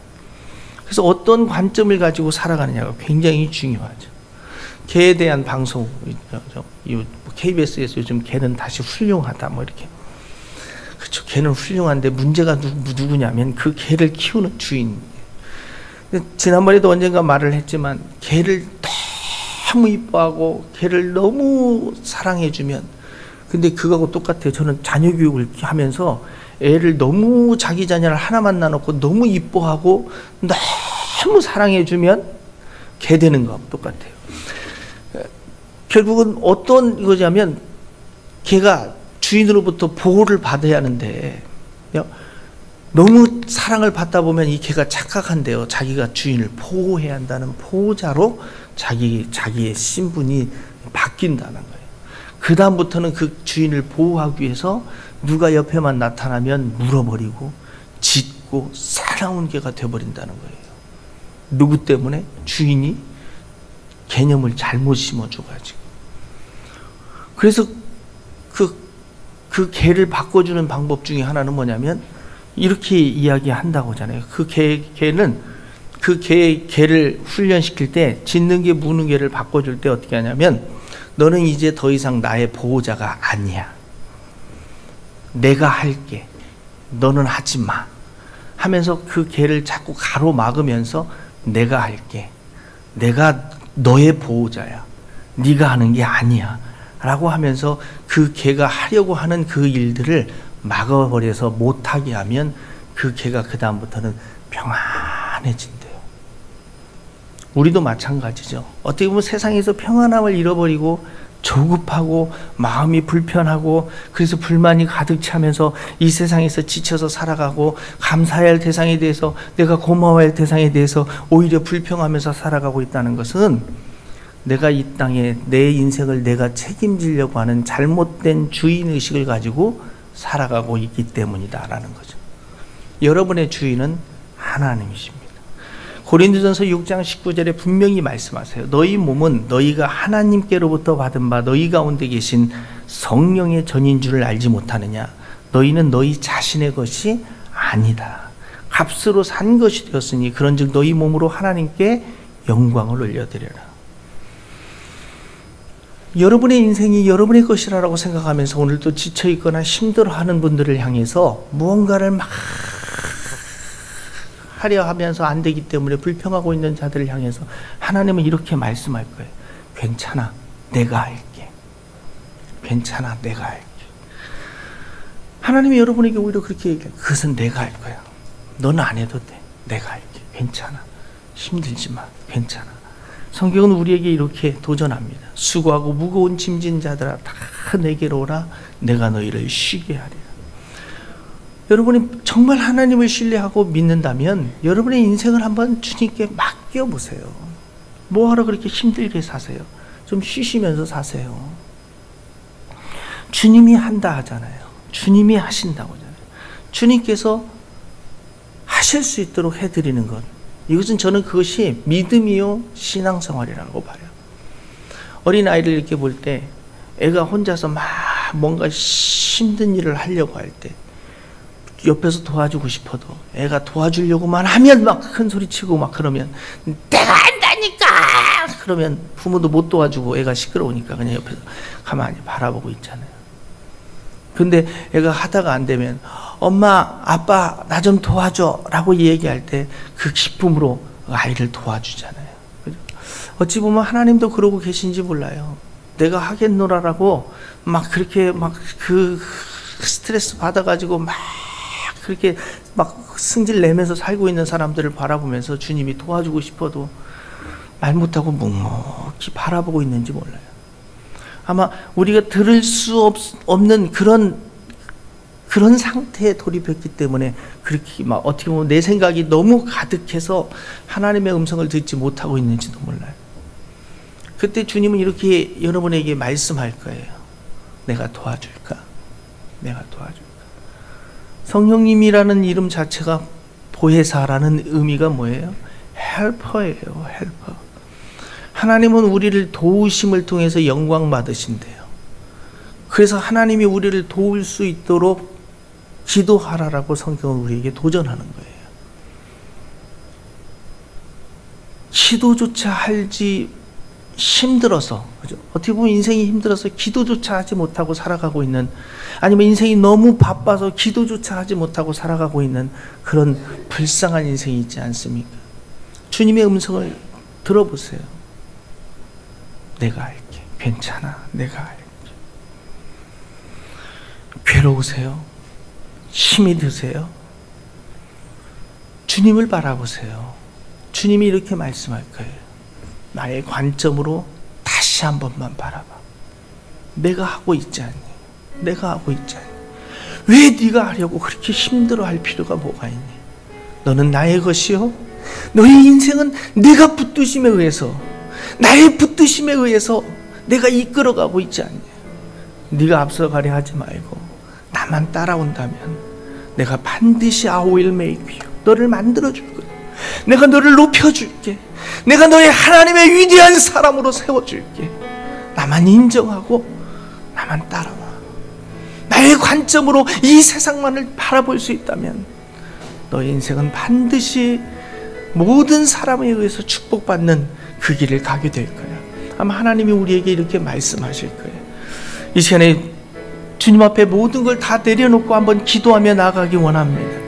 그래서 어떤 관점을 가지고 살아가느냐가 굉장히 중요하죠. 개에 대한 방송, KBS에서 요즘 개는 다시 훌륭하다, 뭐 이렇게. 그렇죠. 개는 훌륭한데 문제가 누구냐면 그 개를 키우는 주인. 지난번에도 언젠가 말을 했지만, 개를 너무 이뻐하고 개를 너무 사랑해주면, 근데 그거하고 똑같아요. 저는 자녀 교육을 하면서 애를 너무 자기 자녀를 하나만 나놓고 너무 이뻐하고 너무 사랑해주면 개 되는 거하고 똑같아요. 결국은 어떤 거냐면, 개가 주인으로부터 보호를 받아야 하는데, 너무 사랑을 받다 보면 이 개가 착각한대요. 자기가 주인을 보호해야 한다는 보호자로 자기의 신분이 바뀐다는 거예요. 그 다음부터는 그 주인을 보호하기 위해서 누가 옆에만 나타나면 물어버리고 짖고 사나운 개가 되어버린다는 거예요. 누구 때문에? 주인이 개념을 잘못 심어줘가지고. 그래서 그 개를 바꿔주는 방법 중에 하나는 뭐냐면, 이렇게 이야기한다고 하잖아요. 그 개는 그 개를 훈련시킬 때, 짖는 개, 무는 개를 바꿔줄 때 어떻게 하냐면, 너는 이제 더 이상 나의 보호자가 아니야. 내가 할게. 너는 하지 마. 하면서 그 개를 자꾸 가로막으면서 내가 할게. 내가 너의 보호자야. 네가 하는 게 아니야. 라고 하면서 그 개가 하려고 하는 그 일들을 막아버려서 못하게 하면 그 개가 그 다음부터는 평안해진대요. 우리도 마찬가지죠. 어떻게 보면 세상에서 평안함을 잃어버리고 조급하고 마음이 불편하고, 그래서 불만이 가득 차면서 이 세상에서 지쳐서 살아가고, 감사해야 할 대상에 대해서, 내가 고마워야 할 대상에 대해서 오히려 불평하면서 살아가고 있다는 것은, 내가 이 땅에 내 인생을 내가 책임지려고 하는 잘못된 주인의식을 가지고 살아가고 있기 때문이다라는 거죠. 여러분의 주인은 하나님이십니다. 고린도전서 6장 19절에 분명히 말씀하세요. 너희 몸은 너희가 하나님께로부터 받은 바 너희 가운데 계신 성령의 전인 줄을 알지 못하느냐. 너희는 너희 자신의 것이 아니다. 값으로 산 것이 되었으니 그런즉 너희 몸으로 하나님께 영광을 올려드려라. 여러분의 인생이 여러분의 것이라고 생각하면서 오늘도 지쳐있거나 힘들어하는 분들을 향해서 무언가를 막 하려 하면서 안 되기 때문에 불평하고 있는 자들을 향해서 하나님은 이렇게 말씀할 거예요. 괜찮아, 내가 할게. 괜찮아, 내가 할게. 하나님이 여러분에게 오히려 그렇게 얘기해요. 그것은 내가 할 거야. 너는 안 해도 돼. 내가 할게. 괜찮아. 힘들지 마. 괜찮아. 성경은 우리에게 이렇게 도전합니다. 수고하고 무거운 짐진 자들아 다 내게로 오라. 내가 너희를 쉬게 하리라. 여러분이 정말 하나님을 신뢰하고 믿는다면 여러분의 인생을 한번 주님께 맡겨보세요. 뭐하러 그렇게 힘들게 사세요? 좀 쉬시면서 사세요. 주님이 한다 하잖아요. 주님이 하신다고 하잖아요. 주님께서 하실 수 있도록 해드리는 것, 이것은 저는 그것이 믿음이요 신앙생활이라고 봐요. 어린아이를 이렇게 볼 때 애가 혼자서 막 뭔가 힘든 일을 하려고 할 때 옆에서 도와주고 싶어도 애가 도와주려고만 하면 막 큰 소리 치고 막 그러면 내가 한다니까! 그러면 부모도 못 도와주고 애가 시끄러우니까 그냥 옆에서 가만히 바라보고 있잖아요. 근데 애가 하다가 안 되면 엄마, 아빠 나 좀 도와줘 라고 얘기할 때 그 기쁨으로 아이를 도와주잖아요. 그죠? 어찌 보면 하나님도 그러고 계신지 몰라요. 내가 하겠노라라고 막 그렇게 막 그 스트레스 받아가지고 막 그렇게 막 승질 내면서 살고 있는 사람들을 바라보면서 주님이 도와주고 싶어도 말 못하고 묵묵히 바라보고 있는지 몰라요. 아마 우리가 들을 수 없는 그런 상태에 돌입했기 때문에 그렇게 막 어떻게 보면 내 생각이 너무 가득해서 하나님의 음성을 듣지 못하고 있는지도 몰라요. 그때 주님은 이렇게 여러분에게 말씀할 거예요. 내가 도와줄까? 내가 도와줄까? 성령님이라는 이름 자체가 보혜사라는 의미가 뭐예요? 헬퍼예요. 헬퍼. 하나님은 우리를 도우심을 통해서 영광 받으신대요. 그래서 하나님이 우리를 도울 수 있도록 기도하라라고 성경은 우리에게 도전하는 거예요. 기도조차 하지 힘들어서, 그죠? 어떻게 보면 인생이 힘들어서 기도조차 하지 못하고 살아가고 있는, 아니면 인생이 너무 바빠서 기도조차 하지 못하고 살아가고 있는 그런 불쌍한 인생이 있지 않습니까? 주님의 음성을 들어보세요. 내가 할게. 괜찮아. 내가 할게. 괴로우세요? 힘이 드세요? 주님을 바라보세요. 주님이 이렇게 말씀할 거예요. 나의 관점으로 다시 한 번만 바라봐. 내가 하고 있지 않니? 내가 하고 있지 않니? 왜 네가 하려고 그렇게 힘들어할 필요가 뭐가 있니? 너는 나의 것이요. 너의 인생은 내가 붙드심에 의해서, 나의 붙드심에 의해서 내가 이끌어가고 있지 않니? 네가 앞서가려 하지 말고 나만 따라온다면 내가 반드시 I will make you. 너를 만들어줄 거야. 내가 너를 높여줄게. 내가 너의 하나님의 위대한 사람으로 세워줄게. 나만 인정하고 나만 따라와. 나의 관점으로 이 세상만을 바라볼 수 있다면 너의 인생은 반드시 모든 사람에 의해서 축복받는 그 길을 가게 될 거야. 아마 하나님이 우리에게 이렇게 말씀하실 거예요. 이 시간에 주님 앞에 모든 걸 다 내려놓고 한번 기도하며 나아가기 원합니다.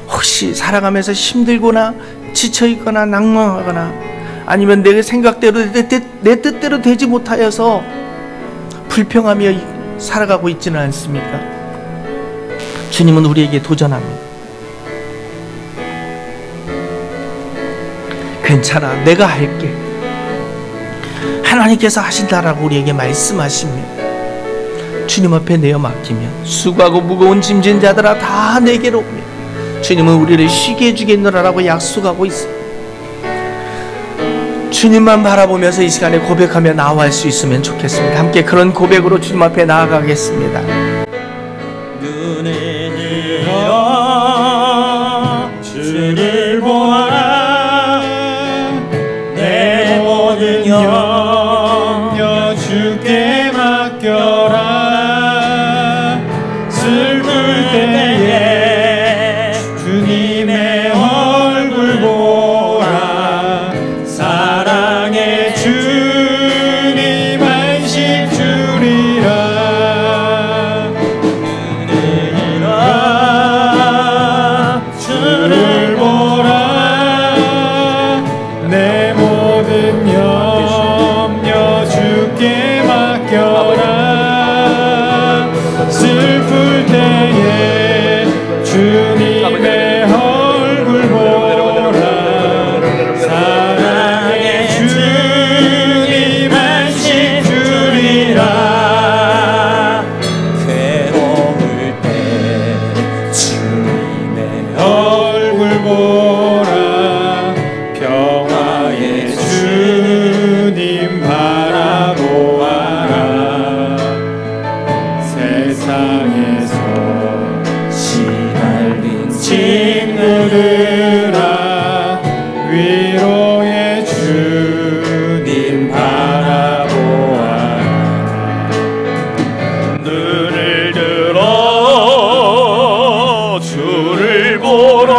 혹시 살아가면서 힘들거나 지쳐있거나 낭망하거나 아니면 내 생각대로 내 뜻대로 되지 못하여서 불평하며 살아가고 있지는 않습니까? 주님은 우리에게 도전합니다. 괜찮아, 내가 할게. 하나님께서 하신다라고 우리에게 말씀하십니다. 주님 앞에 내어 맡기면 수고하고 무거운 짐진 자들아 다 내게로 오며 주님은 우리를 쉬게 해주겠노라라고 약속하고 있습니다. 주님만 바라보면서 이 시간에 고백하며 나아갈 수 있으면 좋겠습니다. 함께 그런 고백으로 주님 앞에 나아가겠습니다. 눈을 들어 주를 보아라. 내 모든 염려 주께 맡겨라. 슬플 때에 주님의 얼굴 보라. 사랑의 주님 안식 주리라. 주를 보라. 내 모든 염려 주께 맡겨라. 슬플 때에 주님의 얼굴 보라. 사랑의 주님 안식 주리라. 괴로울 때 주님의 얼굴 보라. 평화의 주님 바라보아라. 세상에서 시달린 친구들아 위로의 주님 바라보아라. 눈을 들어 주를 보러.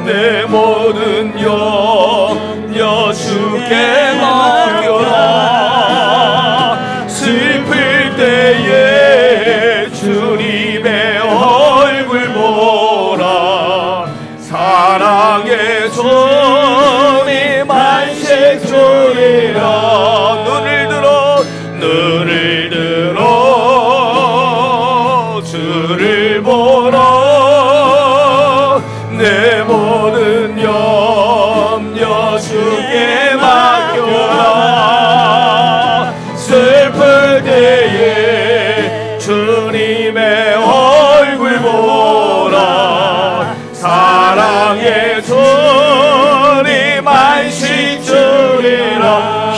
내 모든 염려 주께 맡겨라. 슬플 때에 주님의 얼굴 보라. 사랑의 주님 안식 주리라. 눈을 들어 슬플 때에 주님의 얼굴 보라. 사랑의 주님 안식 주리라.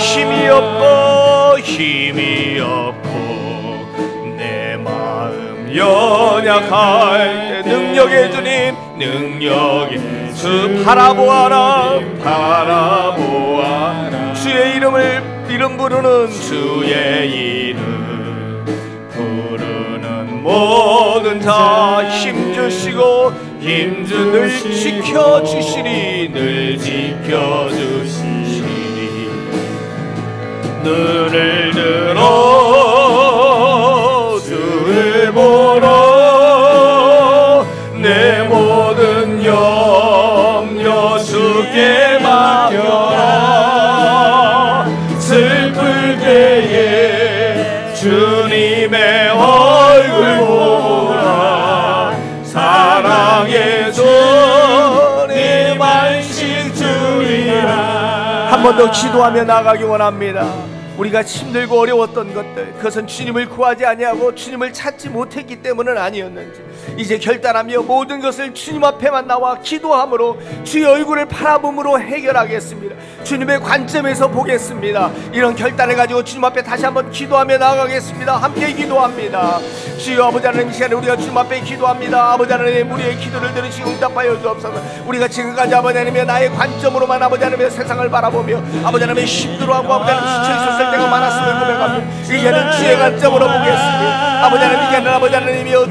힘이 없고 내 마음 연약할 때 능력의 주님, 능력의 주 바라보아라. 주의 이름 부르는 주의 이름 부르는 모든 자 힘주시고 늘 지켜주시리. 눈을 들어 주를 보러 내 모든 염려 주께 맡겨라. 슬플 때에 주님의 얼굴 보라. 사랑의 주님 안식 주리라. 한 번 더 기도하며 나가기 원합니다. 우리가 힘들고 어려웠던 것들, 그것은 주님을 구하지 아니하고 주님을 찾지 못했기 때문은 아니었는지 이제 결단하며 모든 것을 주님 앞에만 나와 기도함으로 주의 얼굴을 바라봄으로 해결하겠습니다. 주님의 관점에서 보겠습니다. 이런 결단을 가지고 주님 앞에 다시 한번 기도하며 나아가겠습니다. 함께 기도합니다. 주여 아버지 하나님, 이 시간에 우리가 주님 앞에 기도합니다. 아버지 하나님, 우리의 기도를 들으시고 응답하여 주옵소서. 우리가 지금까지 아버지 하나님의 나의 관점으로만 아버지 하나님의 세상을 바라보며 아버지 하나님의 힘들어하고 아버지 하나님 지쳐있었을 때가 많았음을 고백하며 이제는 주의 관점으로 보겠습니다. 아버지 하나님, 이제는 아버지 하나님이여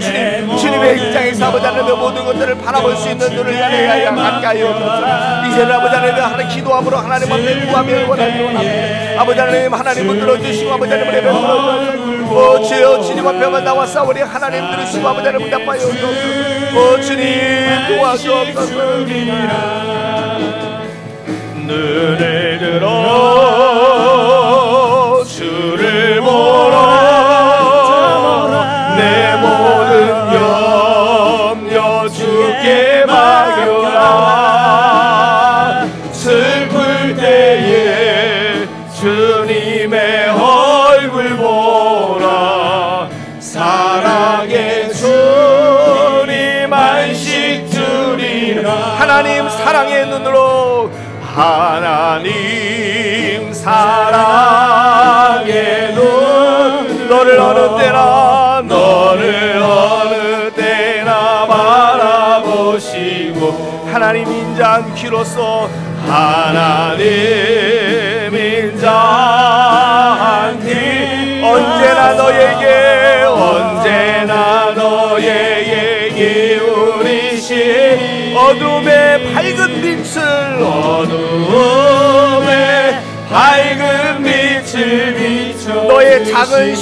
주님의 입장에서 아버지 하나님의 모든 것들을 바라볼 수 있는 눈을 열어야 가까이 오소서. 이제는 아버지 하나님 하나님 기도함으로 하나님 앞에 구하며 원합니다. 아버지 하나님, 하나님을 들어주시고 아버지 하나님을 베풀어 주여 주님 앞에만 나와 싸우리. 하나님 들으시고 아버지 하나님 응답하여 주옵소서. 주님 도와주옵소서. 눈을 들어 주를 보러 내 모든 염려 주께 맡겨라. 슬플 때에 주님의 얼굴 보라. 사랑의 주님 안식 주리라. 하나님 사랑의 눈으로, 하나님 사랑의 눈, 너를 어느 때나 바라보시고 하나님 인자한 귀로서, 하나님 인자한 귀 언제나 너에게 기울이시. 어둠의 밝은 빛을 비춰 너의 작은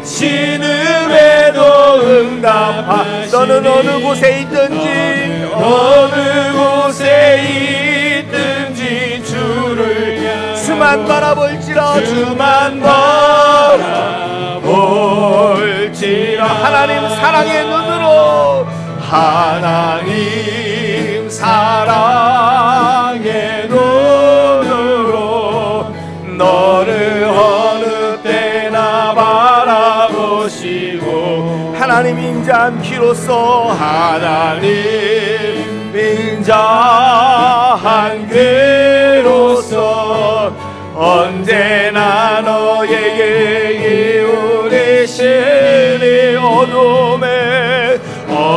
신음에도 응답하. 너는 어느 곳에 있든지 주를 수만 바라볼지라. 하나님 사랑의 눈으로, 하나님 사랑의 눈으로 너를 어느 때나 바라보시고 하나님 인자한 귀로서, 하나님 인자한 귀로서 언제나 너에게 기울이시니.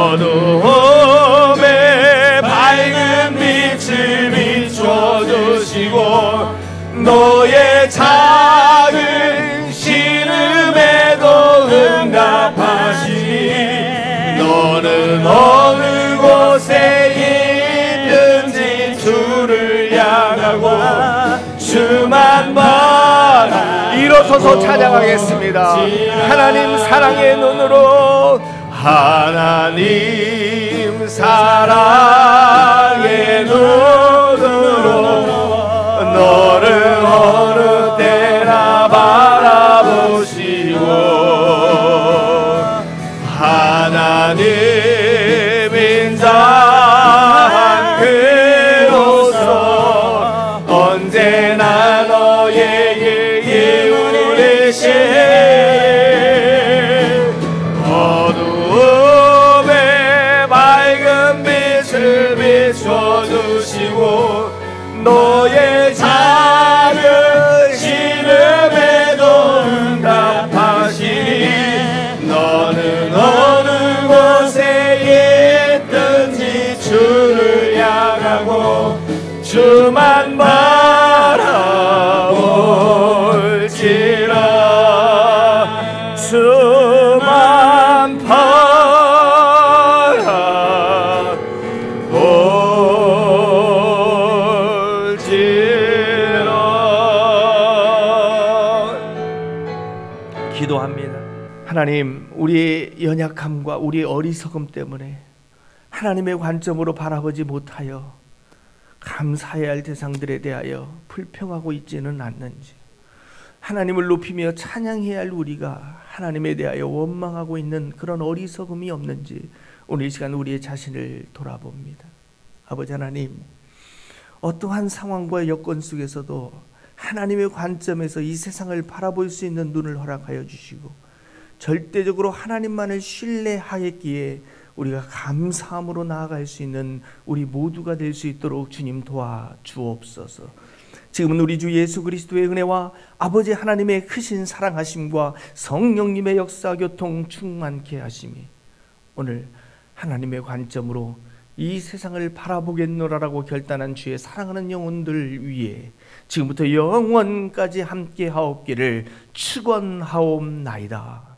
어둠에 밝은 빛을 비춰주시고 너의 작은 신음에도 응답하시니. 너는 어느 곳에 있든지 주를 향하고 주만 바라. 일어서서 찬양하겠습니다. 하나님 사랑의 눈으로, 하나님 사랑의 눈으로 너를 어느 때나 바라보시고, 하나님 인자한 귀로서 언제나 너의 기도합니다. 하나님, 우리의 연약함과 우리의 어리석음 때문에 하나님의 관점으로 바라보지 못하여 감사해야 할 대상들에 대하여 불평하고 있지는 않는지, 하나님을 높이며 찬양해야 할 우리가 하나님에 대하여 원망하고 있는 그런 어리석음이 없는지 오늘 이 시간 우리의 자신을 돌아봅니다. 아버지 하나님, 어떠한 상황과 여건 속에서도 하나님의 관점에서 이 세상을 바라볼 수 있는 눈을 허락하여 주시고 절대적으로 하나님만을 신뢰하였기에 우리가 감사함으로 나아갈 수 있는 우리 모두가 될 수 있도록 주님 도와주옵소서. 지금은 우리 주 예수 그리스도의 은혜와 아버지 하나님의 크신 사랑하심과 성령님의 역사 교통 충만케 하심이 오늘 하나님의 관점으로 이 세상을 바라보겠노라라고 결단한 주의 사랑하는 영혼들 위해 지금부터 영원까지 함께 하옵기를 축원하옵나이다.